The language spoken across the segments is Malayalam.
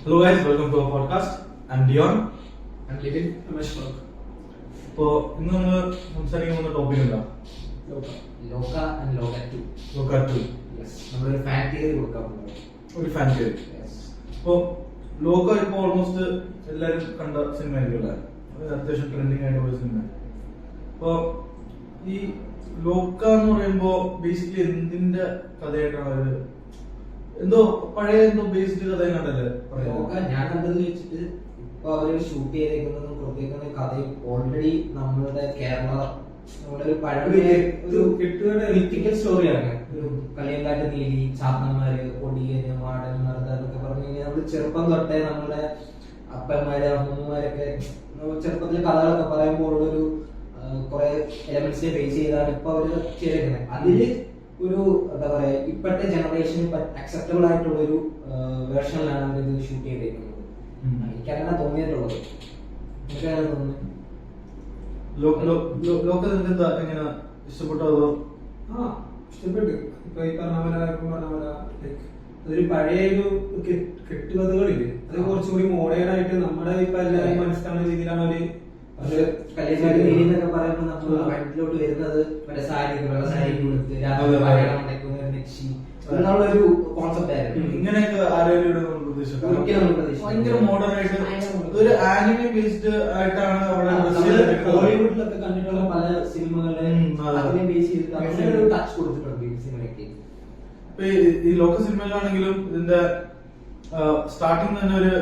Hello guys, welcome to our podcast. I'm Dion. I'm Livin. Ramesh Park. ഇപ്പോൾ ഇന്ന് നമ്മൾ സംസാരിക്കാൻ പോകുന്ന ടോപ്പിക് എന്താ? ലോക ആൻഡ് ലോക 2. ലോക 2. Yes. നമ്മളൊരു ഫാൻ തിയറി കൊടുക്കാൻ പോകുന്നത്. ഒരു ഫാൻ തിയറി. Yes. ഇപ്പോൾ ലോക ഇപ്പോൾ ഓൾമോസ്റ്റ് എല്ലാവരും കണ്ട സിനിമ ആയിരിക്കുമല്ലേ? അത് അത്യാവശ്യം ട്രെൻഡിങ് ആയിട്ടുള്ള സിനിമ. അപ്പോൾ ഈ ലോക എന്ന് പറയുമ്പോൾ ബേസിക്കലി എന്തിന്റെ കഥയായിട്ടാണ് അവര് എന്തോ പഴയ എന്തോ ബേസ്ഡ് കഥ കണ്ടല്ലേ? ലോക ഞാൻ കണ്ടതിൽ വെച്ചിട്ട് ഇപ്പൊ അവര് ഷൂട്ട് ചെയ്തേക്കുന്നതും കൊടുത്തേക്കുന്ന കഥയും ഓൾറെഡി നമ്മളുടെ കേരള നമ്മുടെ ഒരു പഴയ ഒരു മിത്തിക്കൽ സ്റ്റോറിയാണ്. ഒരു കളിയങ്കാട്ട് നീലി, ചാത്തന്മാര്, ഒടിയന്, മാടൻ, മറുത എന്നൊക്കെ പറഞ്ഞു കഴിഞ്ഞാൽ നമ്മള് ചെറുപ്പം തൊട്ടേ നമ്മുടെ അപ്പന്മാര് അമ്മൂമ്മമാരൊക്കെ ചെറുപ്പത്തിലെ കഥകളൊക്കെ പറയുമ്പോൾ ഒരു കുറെ എലമെന്റ്സിനെ ബേസ് ചെയ്താണ് ഇപ്പൊ അവര് ചെയ്തേക്കുന്നത്. അതില് ഒരു എന്താ പറയാ ഇപ്പോഴത്തെ ജനറേഷന് അക്സെപ്റ്റബിൾ ആയിട്ടുള്ള ഒരു വേർഷനിലാണ് അവർ ഇത് ഷൂട്ട് ചെയ്തേക്കുന്നത്. എനിക്കങ്ങനെ തോന്നിയിട്ടുള്ളത്. എനിക്കങ്ങനെ തോന്നുന്നു. എങ്ങനെ ഇഷ്ടപ്പെട്ടോ? അതോ ഇഷ്ടപ്പെട്ടു. ഇപ്പൊ ഈ പറഞ്ഞ പോലെ അതൊരു പഴയ ഒരു കെട്ടുകഥകളില്ലേ, അത് കുറച്ചുകൂടി മോഡേൺ ആയിട്ട് നമ്മുടെ ഇപ്പൊ എല്ലാവരും മനസ്സിലാവുന്ന രീതിയിലാണ് അവര് കല്യാണ രീതി എന്നൊക്കെ പറയുമ്പോൾ നമ്മൾ വണ്ടിയിലോട്ട് വരുന്നത് മറ്റേ സാരി വെള്ള സാരി കൊടുത്ത് ഒരു കോൺസെപ്റ്റ് ആയിരുന്നു. ഇങ്ങനെയൊക്കെ ആരെങ്കിലും ഭയങ്കര മോഡേൺ ആയിട്ട് ഒരു ആനിമെ ബേസ്ഡ് ആയിട്ടാണ് ഹോളിവുഡിലൊക്കെ കണ്ടിട്ടുള്ള പല സിനിമകളുടെ അതിനെ ബേസ് ചെയ്തിട്ട് അങ്ങനെ ഒരു ടച്ച് കൊടുത്തിട്ടുണ്ട് ഈ സിനിമയ്ക്ക്. ഇപ്പൊ ഈ ലോക സിനിമയിലാണെങ്കിലും ഇതിന്റെ സ്റ്റാർട്ടിങ് തന്നെ ഒരു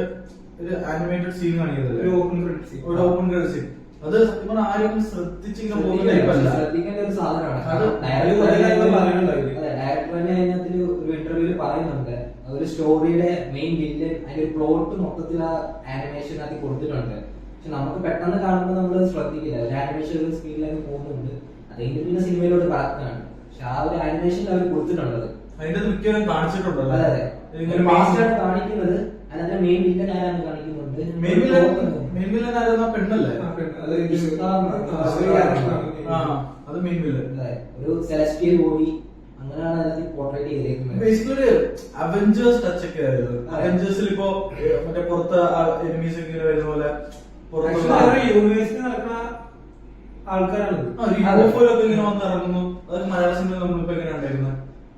ആനിമേറ്റഡ് സീൻ കാണിക്കുന്നത്, ഒരു ഓപ്പൺ ക്രെഡിറ്റ് സീൻ. അത് സത്യം പറഞ്ഞാൽ ആരും ശ്രദ്ധിച്ചിങ്ങനെ പോകുന്ന ശ്രദ്ധിക്കേണ്ട ഒരു സാധനമാണ്. ഡയറക്ടർ തന്നെ അതിനകത്ത് ഒരു ഇന്റർവ്യൂല് പറയുന്നുണ്ട്, ഒരു സ്റ്റോറിയുടെ മെയിൻ വില്ലൻ അതിന്റെ ഒരു പ്ലോട്ട് മൊത്തത്തിൽ ആ ആനിമേഷനകത്ത് കൊടുത്തിട്ടുണ്ട്. പക്ഷെ നമുക്ക് പെട്ടെന്ന് കാണുമ്പോൾ നമ്മൾ ശ്രദ്ധിക്കില്ല. ഒരു ആനിമേഷൻ സ്പീഡിലേക്ക് പോകുന്നുണ്ട്, അതിന്റെ പിന്നെ സിനിമയിലോട്ട് കറക്റ്റാണ്. പക്ഷെ ആ ഒരു ആനിമേഷനിൽ അവർ കൊടുത്തിട്ടുള്ളത് അതിന്റെ മിക്കവരും കാണിച്ചിട്ടുണ്ടല്ലോ. അതെ, മാസ്റ്ററാണ് കാണിക്കുന്നത്. അതിനകത്ത് മെയിൻ വില്ലൻ ആരാണ് കാണിക്കുന്നുണ്ട്. മെയിൻ വില്ലൻ ആരാ? പെണ്ണല്ലേ? അത് മെയിൻ വില്ലൻ. ഒരു സെലസ്റ്റിയൽ ബോഡി അങ്ങനെയാണ് അതിനകത്ത് പോർട്രേറ്റ് ചെയ്തേക്കുന്നത്. ബേസിക്കലി ഒരു അവഞ്ചേഴ്സ് ടച്ച് ഒക്കെ ആയിരുന്നു. അവഞ്ചേഴ്സിൽ ഇപ്പോ മറ്റേ പുറത്ത് എനിമീസ് ഒക്കെ വരുന്ന പോലെ യൂണിവേഴ്സിറ്റി നടക്കുന്ന ആൾക്കാരാണ് ഇങ്ങനെ വന്ന് ഇറങ്ങുന്നു. അതൊക്കെ മലയാള സിനിമ നമ്മളിപ്പോ എങ്ങനെ ഉണ്ടായിരുന്നു?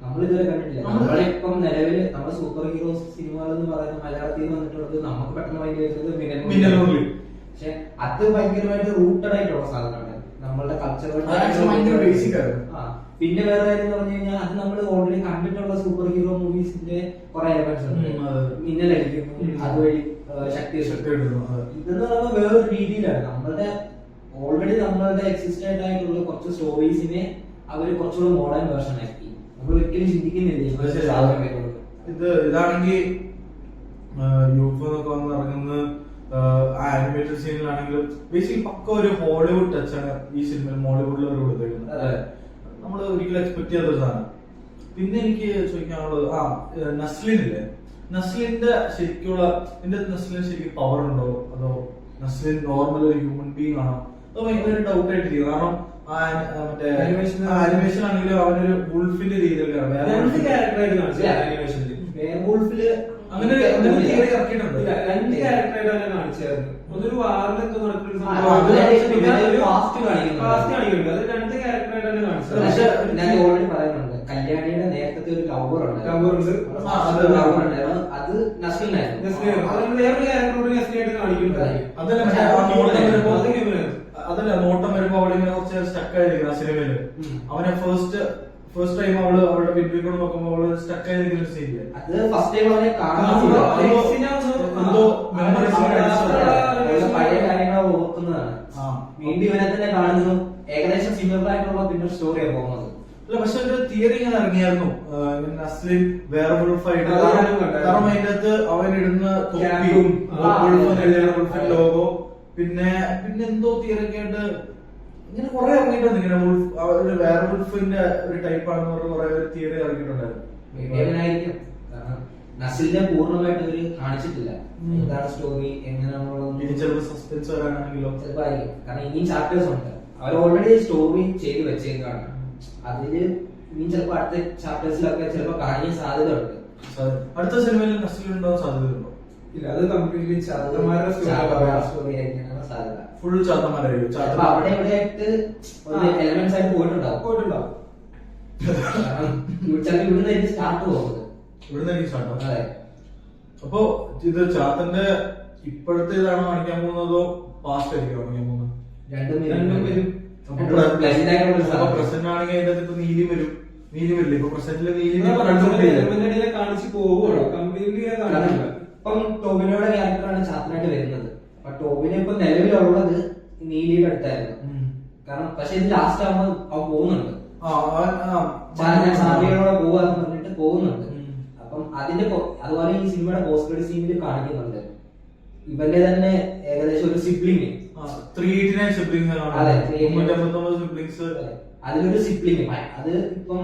നമ്മളിതുവരെ കണ്ടിട്ടില്ല. നമ്മളിപ്പം നിലവില് നമ്മുടെ സൂപ്പർ ഹീറോസ് സിനിമകൾ എന്ന് പറയുന്ന മലയാളത്തിൽ വന്നിട്ടുള്ളത് നമുക്ക് പെട്ടെന്ന് ഭയങ്കര മിന്നൽ മുരളി. പക്ഷെ അത് ഭയങ്കരമായിട്ട് റൂട്ടഡ് ആയിട്ടുള്ള സാധനമാണ് നമ്മളുടെ കൾച്ചർ ബേസിക് ആണ്. പിന്നെ വേറെ കാര്യം എന്ന് പറഞ്ഞു കഴിഞ്ഞാൽ അത് നമ്മൾ ഓൾറെഡി കണ്ടിട്ടുള്ള സൂപ്പർ ഹീറോ മൂവീസിന്റെ കുറെ എലമെന്റ്സ് ഉണ്ട്. മിന്നലടിക്കുന്നു, അതുവഴി ശക്തി ഇതെന്ന് പറയുമ്പോൾ വേറൊരു രീതിയിലാണ് നമ്മളുടെ ഓൾറെഡി നമ്മളുടെ എക്സിസ്റ്റന്റ് ആയിട്ടുള്ള കുറച്ച് സ്റ്റോറീസിനെ അവര് കുറച്ചുകൂടെ മോഡേൺ വേർഷൻ ആക്കി. നമ്മൾ ഒരിക്കലും ചിന്തിക്കുന്നില്ല ഇത് ഇതാണെങ്കിൽ യൂഫ് എന്നൊക്കെ വന്ന് ഇറങ്ങുന്ന ആനിമേറ്റഡ് സീനിലാണെങ്കിലും ബേസിക്കലി പക്ക ഒരു ഹോളിവുഡ് ടച്ചാണ് ഈ സിനിമയിൽ മോളിവുഡിൽ അവർ കൊടുത്തേക്കുന്നത്. നമ്മൾ ഒരിക്കലും എക്സ്പെക്ട് ചെയ്യാത്ത ഒരു സാധനം. പിന്നെ എനിക്ക് ചോദിക്കാനുള്ളത് നസ്ലിനില്ലേ, നസ്ലിന്റെ ശരിക്കുള്ള നസ്ലിന് ശരിക്കും പവർ ഉണ്ടോ അതോ നസ്ലിൻ നോർമൽ ഒരു ഹ്യൂമൻ ബീങ് ആണോ? അത് ഭയങ്കര ഡൗട്ട് ആയിട്ടിരിക്കും. കാരണം മറ്റേ ആനിമേഷൻ ആണെങ്കിലും അവനൊരു വുൾഫിന്റെ രീതിയിലൊക്കെയാണ് അങ്ങനെ തിയറി ഇറക്കിയിട്ടുണ്ട്. രണ്ട് ക്യാരക്ടറായിട്ട് കാണിച്ചായിരുന്നു. അതൊരു വാറിലൊക്കെ നടക്കുന്ന അത് രണ്ട് ക്യാരക്ടറായിട്ട് കാണിച്ചത്. ഞാൻ ഓൾറെഡി പറയുന്നുണ്ട്, കല്യാണിയുടെ നേരത്തെ ഒരു ലവർ ഉണ്ട്, അത് നസ്ലിനായിരുന്നു. വേറൊരു ക്യാരക്ടറോട് നസ്ലിനായിട്ട് കാണിക്കുന്നത് അതല്ല നോട്ടം വരുമ്പോ അവളെ ഇങ്ങനെ കുറച്ച് സ്റ്റക്ക് ആയിരിക്കും ആ സിനിമയില്. അവനെ ഫസ്റ്റ് ടൈം അവളുടെ വിൻഡോയിൽ നോക്കുമ്പോ അവള് സ്റ്റക്ക് ആയിരിക്കുന്ന ഒരു സീനില് അത് ഫസ്റ്റ് ടൈം അവനെ എന്തോ പഴയ കാര്യങ്ങൾ ഓർക്കുന്നതാണ്. വീണ്ടും ഇവനെ തന്നെ കാണുന്നു. ഏകദേശം സിമിലർ ആയിട്ടുള്ള പിന്നെ സ്റ്റോറിയാണ് പോകുന്നത്. അല്ല, പക്ഷെ ഒരു തിയറി ഇങ്ങനെ ഇറങ്ങിയായിരുന്നു, നസ്ലിൻ വേറെ വുൾഫായിട്ട്. കാരണം അതിന്റെ അകത്ത് അവൻ ഇടുന്ന തൊപ്പിയും ലോഗോ പിന്നെ എന്തോ തിയറി ഒക്കെ ആയിട്ട് ഇങ്ങനെ കുറെ ഇറങ്ങിയിട്ടുണ്ട്. ഇങ്ങനെ വേറെ വുൾഫിന്റെ ഒരു ടൈപ്പ് ആണെന്ന് പറഞ്ഞ കുറെ ഒരു തിയറി ഇറങ്ങിയിട്ടുണ്ടായിരുന്നു. നസ്ലിനെ പൂർണ്ണമായിട്ട് അവര് കാണിച്ചിട്ടില്ല. എന്താണ് സ്റ്റോറി, എങ്ങനെയാണുള്ളത്, ചിലപ്പോൾ സസ്പെൻസ് വരാനാണെങ്കിലോ ചിലപ്പോ ആയിരിക്കും. കാരണം ഇനിയും ചാപ്റ്റേഴ്സ് ഉണ്ട്. അവർ ഓൾറെഡി സ്റ്റോറി ചെയ്ത് വെച്ചേക്കാണ്. അതില് ഇനി ചിലപ്പോ അടുത്ത ചാപ്റ്റേഴ്സിലൊക്കെ ചിലപ്പോ കാണിക്കാൻ സാധ്യത ഉണ്ട്. അടുത്ത സിനിമയിൽ നസ്ലിൻ ഉണ്ടാവാൻ സാധ്യതയുണ്ടോ? ഇല്ല, അത് കംപ്ലീറ്റ്ലി ചാത്തന്മാരുടെ സ്റ്റോറി ആയിരിക്കാനാണ് സാധ്യത. ഫുൾ ചാത്തന്മാരായിരിക്കും. അപ്പൊ അവിടെ ഇവിടെ ആയിട്ട് എലമെന്റ്സ് ആയിട്ട് പോയിട്ടുണ്ടാവും. കാരണം ചിലപ്പോൾ ഇവിടുന്ന് സ്റ്റാർട്ട് പോകുന്നത്. ഇവിടുന്ന് സ്റ്റാർട്ട്. അതെ. അപ്പൊ ഇത് ചാത്തന്റെ ഇപ്പോഴത്തെ ഇതാണ് കാണിക്കാൻ പോകുന്നതോ പാസ്റ്റ് ആയിരിക്കും കാണിക്കാൻ പോകുന്നത്? രണ്ടും വരും. പ്രസന്റ് ആണെങ്കിൽ അതിന്റെ അകത്ത് നീലി വരും. നീലി വരില്ല. ഇപ്പൊ പ്രസന്റില് നീലി കാണിച്ച് പോവുകയോ കംപ്ലീറ്റ്ലി കാണില്ല. ഇപ്പം ടോബിനോയുടെ ക്യാരക്ടറാണ് ചാത്തനായിട്ട് വരുന്നത്. അപ്പൊ ടോബിന് ഇപ്പൊ നിലവിലുള്ളത് നീലിയുടെ അടുത്തായിരുന്നു. കാരണം പക്ഷെ ഇത് ലാസ്റ്റ് ആവുമ്പോൾ അവൻ പോകുന്നുണ്ട്. ചാർലിയോടെ പോവാന്ന് പറഞ്ഞിട്ട് പോകുന്നുണ്ട്. അപ്പം അതിന്റെ അതുപോലെ ഈ സിനിമയുടെ പോസ്റ്റ് ക്രെഡിറ്റ് സീനിൽ കാണിക്കുന്നുണ്ട് ഇവന്റെ തന്നെ ഏകദേശം ഒരു സിബ്ലിംഗ്. അതിലൊരു സിബ്ലിംഗ്. അത് ഇപ്പം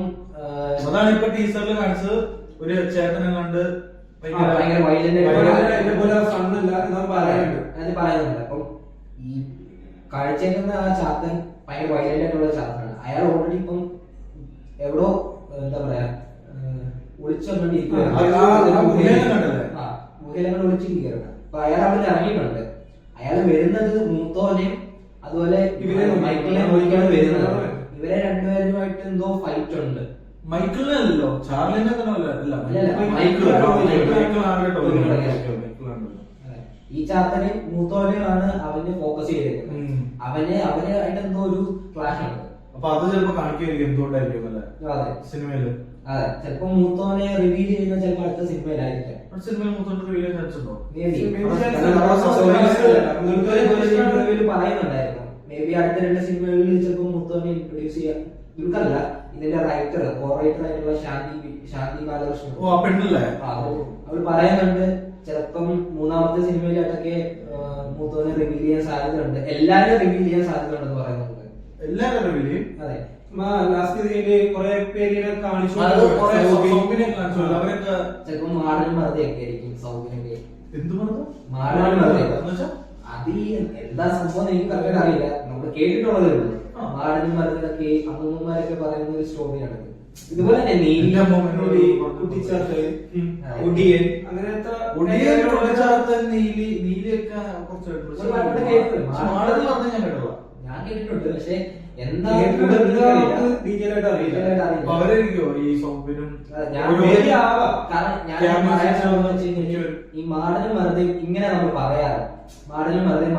അതാണ് ഇപ്പൊ ടീച്ചറിൽ കാണിച്ചത്. ഒരു ചേട്ടനെ കണ്ട് ഭയങ്കര വൈലന്റ് പറയുന്നുണ്ട്. അപ്പം ഈ കാഴ്ചക്കുന്ന ആ ചാത്തൻ ഭയങ്കര വൈലന്റ് ആയിട്ടുള്ള ചാത്തനാണ്. അയാൾ ഓൾറെഡി ഇപ്പം എവിടോ എന്താ പറയാ ഗുഹയിലങ്ങൾ ഒളിച്ചിരിക്കുകയാണ്. അപ്പൊ അയാൾ അവിടെ ഇറങ്ങിയിട്ടുണ്ട്. അയാൾ വരുന്നത് മൂത്തോനെയും അതുപോലെ മൈക്കിളിനെ നോക്കിയാണ് വരുന്നത്. ഇവരെ രണ്ടുപേരുമായിട്ട് എന്തോ ഫൈറ്റ് ഉണ്ട്. മൈക്കിളിനല്ലോ, ചാർലിനെ ഈ ചാത്തനെ മൂത്തോനെയാണ് അവന് ഫോക്കസ് ചെയ്തേക്കുന്നത്. അവനായിട്ട് എന്തോ ഒരു ക്ലാഷ് ഉണ്ട്. അപ്പൊ അത് ചിലപ്പോ കാണിക്കുമായിരിക്കും എന്തുകൊണ്ടായിരിക്കും അല്ലെ? അതെ, സിനിമയില്. അതെ, ചിലപ്പോ മൂത്തോനെ റിവീൽ ചെയ്യുന്ന ചിലപ്പോ അടുത്ത സിനിമയിലായിരിക്കാം. സിനിമയിൽ മൂത്തോനെ റിവീൽ ചെയ്യാൻ ചാൻസ് ഉണ്ടോ? പറയുന്നുണ്ടായിരുന്നു മേ ബി അടുത്ത 2 സിനിമകളിൽ ചിലപ്പോ മൂത്തോനെ ഇൻട്രൊഡ്യൂസ് ചെയ്യാം. ദുൽഖറല്ല, ഇതിന്റെ റൈറ്റർ കോറൈറ്റർ ആയിട്ടുള്ള ശാന്തി ബാലകൃഷ്ണൻ. ഓ, പെണ്ണല്ലേ? അവര് പറയുന്നുണ്ട് ചിലപ്പം 3ാമത്തെ സിനിമയിലായിട്ടൊക്കെ മൂത്തോനെ റിവീൽ ചെയ്യാൻ സാധ്യതയുണ്ട്. എല്ലാരും റിവീൽ ചെയ്യാൻ സാധ്യതയുണ്ടെന്ന് പറയുന്നുണ്ട്. എല്ലാരും റിവീൽ ചെയ്യും. അതെ, ലാസ്റ്റ് കുറെ പേരിനെ കാണിച്ചു. ചിലപ്പോ മാടൻ മറുതയൊക്കെ ആയിരിക്കും സൗബിനൊക്കെ. എന്ത് പറഞ്ഞു? മാടൻ മറുത അത് എന്താ സംഭവം എനിക്ക് കറക്റ്റ് അറിയില്ല. നമ്മൾ കേട്ടിട്ടുള്ളതേ ഉള്ളൂ. മാടനും മറുതൊക്കെ അമ്മൂമ്മമാരൊക്കെ പറയുന്ന ഒരു സ്റ്റോറിയാണ്. ഇതുപോലെ തന്നെ ഞാൻ കേട്ടിട്ടുണ്ട്. പക്ഷെ എന്താ ഈ മാടനും മറുതയും ഇങ്ങനെ നമ്മൾ പറയാറ്. മാടനും മറുതയും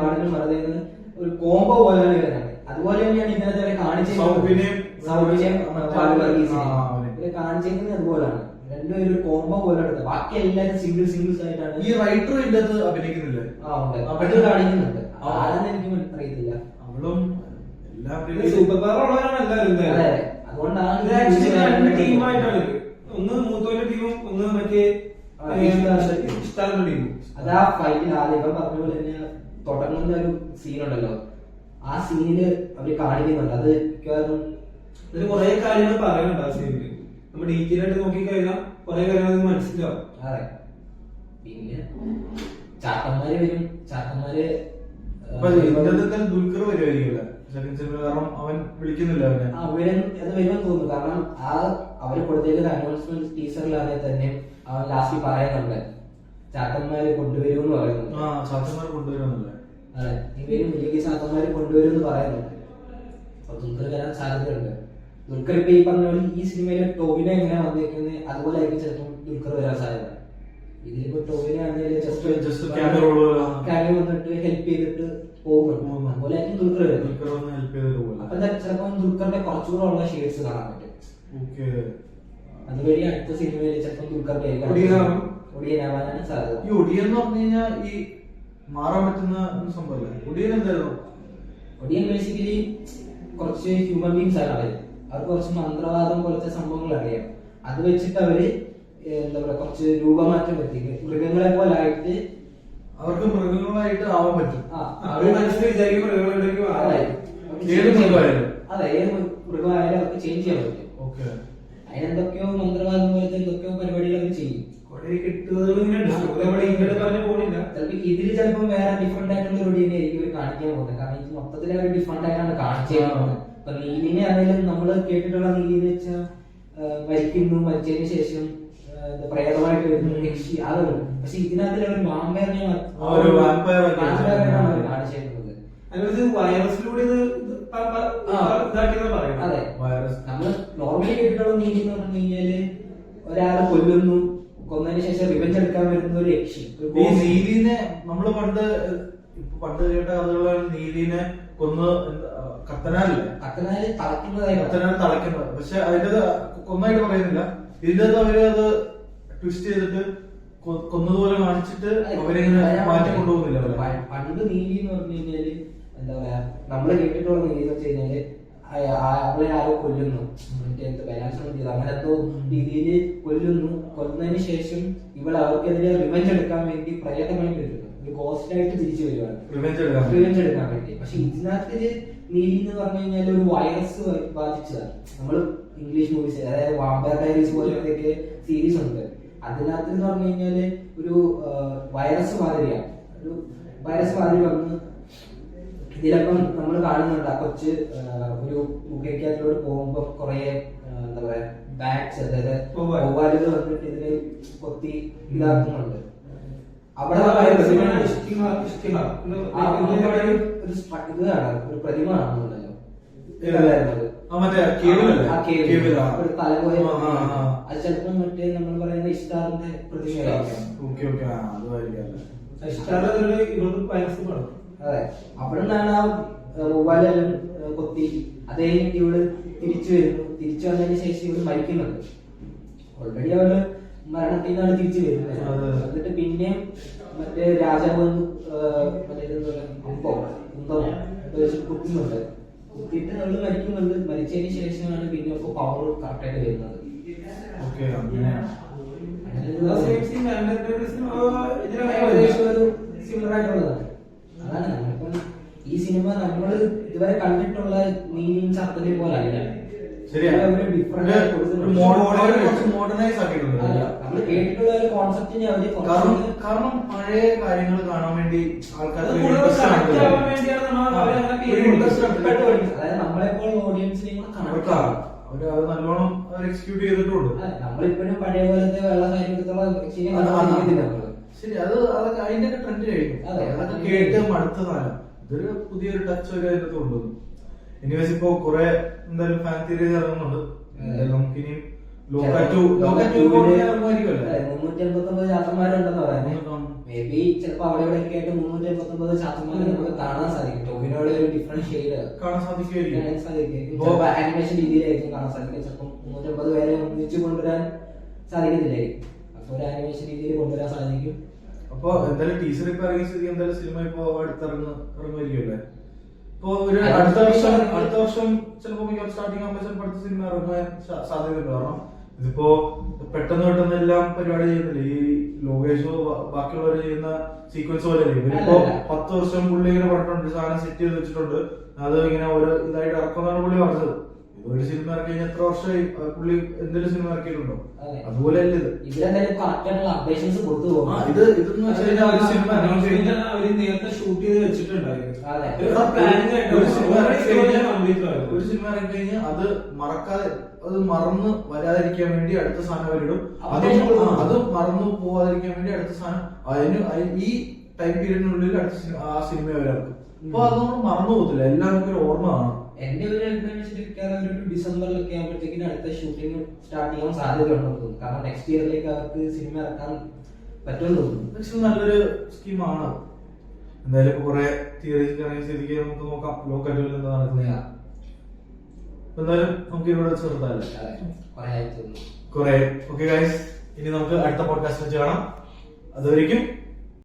ഒരു കോംബോ പോലെയാണ് വരുന്നത്. അതുപോലെ തന്നെയാണ് ഇന്നത്തെ കാണിച്ചേക്കുന്നത്. അതുപോലാണ് രണ്ടുപേരും ഒരു കോംബോ പോലെ എടുത്തത്. ബാക്കി എല്ലാരും സിംഗിൾസ് ആയിട്ടാണ്. ഈ റൈറ്റർ ഇതിനകത്ത് അഭിനയിക്കുന്നില്ലേ? കാണിക്കുന്നുണ്ട്. ആരെന്ന് എനിക്ക് അറിയത്തില്ല. അവളും സൂപ്പർ പവർ ഉള്ളവരാണ് എല്ലാവരും. അതുകൊണ്ടാണ് ടീമായിട്ടാണ്. ഒന്ന് മൂത്തോന്റെ ടീമും ഒന്ന് മറ്റേ ടീമും. അത് ആ ഫൈറ്റിൽ ആദ്യം പറഞ്ഞ പോലെ തന്നെ തുടങ്ങുന്ന ഒരു സീനുണ്ടല്ലോ, ആ സീനില് അവര് കാണിക്കുന്നുണ്ട്. അത് മിക്കവാറും അതിന് കുറെ കാര്യങ്ങൾ പറയുന്നുണ്ട് ആ സീനില്. നമ്മൾ ഡീറ്റെയിൽ ആയിട്ട് നോക്കിക്കഴിഞ്ഞാൽ കുറെ കാര്യങ്ങൾ മനസ്സിലാവും. അതെ, പിന്നെ ചാത്തന്മാര് വരും. ചാത്തന്മാര് ദുൽഖർ വരുമായിരിക്കും. കാരണം അവൻ വിളിക്കുന്നില്ല അവനെ. അത് വരുമെന്ന് തോന്നുന്നു. കാരണം അവര് കൊടുത്തേക്കുന്ന അനൗൺസ്മെന്റ് ടീച്ചറിലാതെ തന്നെ അവൻ ലാസ്റ്റ് പറയുന്നുണ്ട് ചാത്തന്മാര് കൊണ്ടുവരുമെന്ന് പറയുന്നുണ്ട്. ചാത്തന്മാര് കൊണ്ടുവരുമെന്നല്ലേ? അതെ, ഇവരും വലിയ ചാത്തന്മാര് കൊണ്ടുവരുമെന്ന് പറയുന്നുണ്ട്. അപ്പൊ ദുൽഖർ വരാൻ സാധ്യതയുണ്ട്. ദുൽഖർ ഇപ്പൊ ഈ പറഞ്ഞ പോലെ ഈ സിനിമയിലെ ടോവിനെ എങ്ങനെയാ വന്നേക്കുന്നത് അതുപോലെ ആയിരിക്കും ചിലപ്പോൾ ദുൽഖർ വരാൻ സാധ്യത. ഇതിലിപ്പോ ടോവിനെ ആണെങ്കിൽ ജസ്റ്റ് ക്യാമറ വന്നിട്ട് ഹെൽപ്പ് ചെയ്തിട്ട് പോകും. അതുപോലെ ആയിരിക്കും ദുൽഖർ വരുന്നത്. അപ്പൊ ചിലപ്പോ ദുൽഖറിന്റെ കുറച്ചുകൂടെ ഉള്ള ഷെയ്ഡ്സ് കാണാൻ പറ്റും. അതുവഴി അടുത്ത സിനിമയിൽ ചിലപ്പോൾ ദുൽഖറിന്റെ ഒടിയനാവാനാണ് സാധ്യത. ഈ ഒടിയൻ എന്ന് പറഞ്ഞു കഴിഞ്ഞാൽ ഈ മാറാൻ പറ്റുന്ന സംഭവമല്ലേ? ഒടിയൻ എന്തായിരുന്നു? ഒടിയൻ ബേസിക്കലി കുറച്ച് ഹ്യൂമൻ ബീങ്സ് ആണ് അവര്. അവർക്ക് കുറച്ച് മന്ത്രവാദം പോലത്തെ സംഭവങ്ങൾ അറിയാം. അത് വെച്ചിട്ട് അവര് എന്താ പറയാ കുറച്ച് രൂപമാറ്റം വരുത്തിക്കും. മൃഗങ്ങളെ പോലെ ആയിട്ട് അവർക്ക് മൃഗങ്ങളായിട്ട് ആവാൻ പറ്റും. അതെ, ഏത് മൃഗമായാലും അവർക്ക് ചേഞ്ച് ചെയ്യാൻ പറ്റും. അതിനെന്തൊക്കെയോ മന്ത്രവാദം പോലത്തെ എന്തൊക്കെയോ പരിപാടികൾ അവർ ചെയ്യും. ഇതിൽ ചിലപ്പോൾ വേറെ ഡിഫറെന്റ് ആയിട്ടുള്ള ഒരു ഒടിയനെ ആയിരിക്കും അവർ കാണിക്കാൻ പോകുന്നത്. കാരണം ഇത് മൊത്തത്തിൽ അവർ ഡിഫറെന്റ് ആയിട്ടാണ് കാണിച്ചേക്കുന്നത്. ഇപ്പൊ നീലിനെ ആണെങ്കിലും നമ്മൾ കേട്ടിട്ടുള്ള നീലിന്ന് വെച്ചാൽ മരിക്കുന്നു, മരിച്ചതിന് ശേഷം പ്രേതമായിട്ട് വരുന്നു യക്ഷി അതൊരു. പക്ഷെ ഇതിനകത്ത് ഒരു വാമ്പയറിനെ ഒരു vampire ഒക്കെ അവർ കാണിച്ചിരുന്നത്. അതിനകത്ത് വൈറസിലൂടെ ഇതാക്കിയെന്നാ പറയുന്നത്. അതെ, വൈറസ് നമ്മള് നോർമലി കേട്ടിട്ടുള്ള നീതി എന്ന് പറഞ്ഞു കഴിഞ്ഞാല് ഒരാളെ കൊല്ലുന്നു, കൊന്നതിന് ശേഷം റിവെഞ്ച് എടുക്കാൻ വരുന്ന ഒരു യക്ഷി. ഈ നീലിനെ നമ്മള് പണ്ട് കേട്ട കഥകളാണ് നീലിനെ കൊന്ന് കത്തനാലല്ലേ കത്തനാല് തളയ്ക്കുന്നതായി കത്തനാൽ തളയ്ക്കുന്നത്. പക്ഷെ അതിന്റെ കൊന്നായിട്ട് പറയുന്നില്ല. ഇതിന്റെ അവര് അത് ട്വിസ്റ്റ് ചെയ്തിട്ട് കൊന്നതുപോലെ കാണിച്ചിട്ട് അവരിങ്ങനെ മാറ്റി കൊണ്ടുപോകുന്നില്ല അവരെ. പണ്ട് നീതി എന്ന് പറഞ്ഞു കഴിഞ്ഞാല് എന്താ പറയാ, നമ്മള് കേട്ടിട്ടുള്ള നീതി എന്ന് വെച്ച് കഴിഞ്ഞാല് അവളെ ആരോ കൊല്ലുന്നു, മറ്റേ ബലാത്സംഗം ചെയ്ത് അങ്ങനത്തെ രീതിയിൽ കൊല്ലുന്നു. കൊല്ലുന്നതിന് ശേഷം ഇവൾ അവർക്കെതിരെ റിവെഞ്ച് എടുക്കാൻ വേണ്ടി പ്രയത്നമായിട്ട് വരുന്നു, ഒരു കോസ്റ്റ് ആയിട്ട് തിരിച്ചു വരുവാണ് റിവെഞ്ച് എടുക്കാൻ വേണ്ടി. പക്ഷെ ഇതിനകത്ത് നീതി എന്ന് പറഞ്ഞു കഴിഞ്ഞാൽ ഒരു വൈറസ് ബാധിച്ചതാണ്. നമ്മള് ഇംഗ്ലീഷ് മൂവീസ്, അതായത് വാമ്പയർ ഡയറീസ് പോലത്തെ സീരീസ് ഉണ്ട്, അതിനകത്ത് എന്ന് പറഞ്ഞു കഴിഞ്ഞാല് ഒരു വൈറസ് മാതിരിയാണ്. ഒരു വൈറസ് മാതിരി വന്ന് ഇതിലപ്പം നമ്മൾ കാണുന്നുണ്ട് ആ കൊച്ച് ഒരു മുഖയ്ക്കകത്തിലോട്ട് പോകുമ്പോ കുറെ എന്താ പറയാ ബാറ്റ്സ്, അതായത് വവ്വാലുകൾ വന്നിട്ട് ഇതിനെ കൊത്തി ഇതാക്കുന്നുണ്ട്. അവിടെ ഒരു പ്രതിമ കാണുന്നുണ്ടല്ലോ, ഒരു തല പോലെ. അത് ചിലപ്പോ മറ്റേ നമ്മൾ പറയുന്ന ഇഷ്ടാറിന്റെ പ്രതിമയായിരിക്കാം. ഇവർക്ക് വൈറസ് പടം. അതെ, അവിടെ നിന്നാണ് ആ വവ്വാലെല്ലാം കൊത്തി. അത് കഴിഞ്ഞിട്ട് ഇവള് തിരിച്ചു വരുന്നു. തിരിച്ചു വന്നതിന് ശേഷം ഇവള് മരിക്കുന്നുണ്ട്. ഓൾറെഡി അവള് മരണത്തിൽ നിന്നാണ് തിരിച്ചു വരുന്നത്. എന്നിട്ട് പിന്നെ മറ്റേ രാജാവ് മറ്റേ കുന്തം വെച്ച് കുത്തുന്നുണ്ട്. കുത്തിയിട്ട് അവള് മരിക്കുന്നുണ്ട്. മരിച്ചതിന് ശേഷമാണ് പിന്നെ അവർക്ക് പവർ കറക്റ്റായിട്ട് വരുന്നത്. സിമിലർ ആയിട്ടുള്ളതാണ്. അതാണ് നമ്മളിപ്പം ഈ സിനിമ നമ്മൾ ഇതുവരെ കണ്ടിട്ടുള്ള നീതിയും അർത്ഥത്തെ പോലെ അല്ല. മോഡേണൈസ് ആക്കിയിട്ടുണ്ട്. നമ്മൾ കേട്ടിട്ടുള്ള ഒരു കോൺസെപ്റ്റിനെ അവര് കാരണം പഴയ കാര്യങ്ങൾ കാണാൻ വേണ്ടി ആൾക്കാർ അതായത് നമ്മളെപ്പോൾ ഓഡിയൻസിനെ അവര് അത് നല്ലോണം എക്സിക്യൂട്ട് ചെയ്തിട്ടുണ്ട്. നമ്മളിപ്പോഴും പഴയ പോലത്തെ വെള്ള കാര്യത്തിലുള്ള ശരി, അതൊക്കെ അതിന്റെ ഒക്കെ ട്രെൻഡ് കഴിഞ്ഞു. അതൊക്കെ കേട്ട് മടുത്ത സാധനം. ഇതൊരു പുതിയൊരു ടച്ച് ഒരു അതിനകത്ത് കൊണ്ടുവന്നു. എനിവേസ് ഇപ്പൊ കുറെ എന്തായാലും ഫാൻ തിയറീസ് ഇറങ്ങുന്നുണ്ട്. നമുക്കിനിയും 389 ചാത്തന്മാരുണ്ടെന്ന് പറയുന്നത്. മേ ബി ചിലപ്പോ അവിടെ ഇവിടെ ഒക്കെ ആയിട്ട് 389 ചാത്തന്മാരെ നമുക്ക് കാണാൻ സാധിക്കും. ടോവിനോട് ഒരു ഡിഫറെന്റ് ഷെയ്ഡ് കാണാൻ സാധിക്കും. ആനിമേഷൻ രീതിയിലായിരിക്കും കാണാൻ സാധിക്കും. ചിലപ്പോൾ 350 പേരെ ഒന്നിച്ച് കൊണ്ടുവരാൻ സാധിക്കത്തില്ലായിരിക്കും. അപ്പൊ ഒരു ആനിമേഷൻ രീതിയിൽ കൊണ്ടുവരാൻ സാധിക്കും. അപ്പൊ എന്തായാലും ടീച്ചർ ഇപ്പൊ ഇറങ്ങിയ സ്ഥിതി എന്തായാലും സിനിമ ഇപ്പൊ ഇറങ്ങുമായിരിക്കുമല്ലേ. ഇപ്പൊ ഒരു അടുത്ത വർഷം ചിലപ്പോ സ്റ്റാർട്ടിങ് ആകുമ്പോൾ ചിലപ്പോൾ അടുത്ത സിനിമ ഇറങ്ങാൻ സാധ്യതയുണ്ട്. കാരണം ഇതിപ്പോ പെട്ടെന്ന് എല്ലാം പരിപാടി ചെയ്യുന്നില്ല. ഈ ലോകേഷോ ബാക്കിയുള്ളവർ ചെയ്യുന്ന സീക്വൻസ് പോലെ ഇവരിപ്പോ 10 വർഷം പുള്ളി ഇങ്ങനെ പറഞ്ഞിട്ടുണ്ട്, സാധനം സെറ്റ് ചെയ്ത് വെച്ചിട്ടുണ്ട്, അത് ഇങ്ങനെ ഒരു ഇതായിട്ട് ഇറക്കുന്നതാണ് പുള്ളി പറഞ്ഞത്. ഒരു സിനിമ ഇറക്കി കഴിഞ്ഞാൽ എത്ര വർഷമായി പുള്ളി എന്തെങ്കിലും സിനിമ ഇറക്കിയിട്ടുണ്ടോ? അതുപോലെ അല്ല ഇത്. ഇതെന്ന് വെച്ചാൽ ഒരു സിനിമ അവര് നേരത്തെ ഷൂട്ട് ചെയ്ത് വെച്ചിട്ടുണ്ടായിരുന്നു. ഒരു സിനിമ ഇറങ്ങി കഴിഞ്ഞാൽ അത് മറക്കാതെ, അത് മറന്ന് വരാതിരിക്കാൻ വേണ്ടി അടുത്ത സാധനം അവരിടും. അത് മറന്നു പോവാതിരിക്കാൻ വേണ്ടി അടുത്ത സാധനം ഈ ടൈം പീരീഡിനുള്ളിൽ അടുത്ത ആ സിനിമ അവരിറക്കും. അപ്പൊ അത് നമ്മൾ മറന്നു പോകത്തില്ല, എല്ലാം നമുക്കൊരു ഓർമ്മ കാണും. എന്റെ ഒരു അഭിപ്രായം ഒരു ഡിസംബറിലൊക്കെ ആകുമ്പോഴത്തേക്കിന് അടുത്ത ഷൂട്ടിംഗ് സ്റ്റാർട്ട് ചെയ്യാൻ സാധ്യത ഉണ്ടെന്ന് തോന്നുന്നു. കാരണം നെക്സ്റ്റ് ഇയറിലേക്ക് അവർക്ക് സിനിമ ഇറക്കാൻ പറ്റുമെന്ന് തോന്നുന്നു. പക്ഷെ നല്ലൊരു സ്കീമാണ്. എന്തായാലും ഇപ്പൊ കുറെ തിയറീസ് ഇറങ്ങിയ സ്ഥിതിക്ക് നമുക്ക് നോക്കാം ലോക്കറ്റുകളിൽ എന്താ നടക്കുന്നത്. എന്തായാലും നമുക്ക് ഇവിടെ ചെറുതല്ലേ കുറെ. ഓക്കെ ഗൈസ്, ഇനി നമുക്ക് അടുത്ത പോഡ്കാസ്റ്റ് വെച്ച് കാണാം. അതുവരെയ്ക്കും